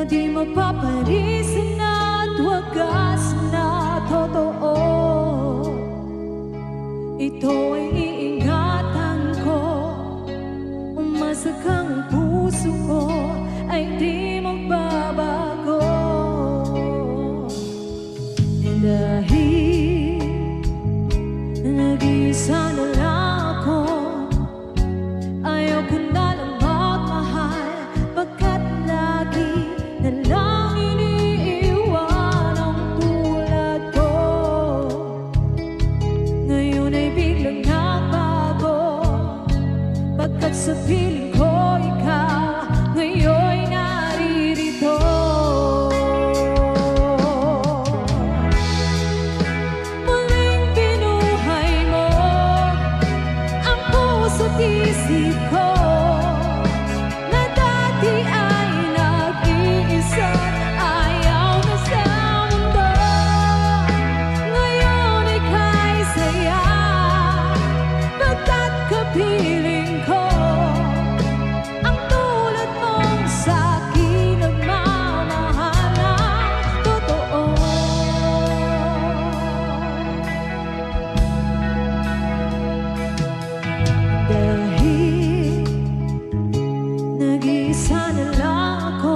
di mapaparisan at wagas na totoo. Ito ay iingatan ko, umasakang puso ko ay di magbabago. Dahil nag-iisa na lang ako, ayaw ko na lang magmahal, pagkat lagi na lang iniiwan ang tulad ko. Ngayon ay biglang nagbago, pagkat sa piling ko ikaw ngayon'y naririto. Muling binuhay mo ang puso't isip ko na dati ay nag-iisa, ayaw na sa mundo. Ngayon ika'y saya, pagkat kapiling ko ang tulad mong sa'kin nagmamahal ng totoo. Dahil nag-iisa na lang ako,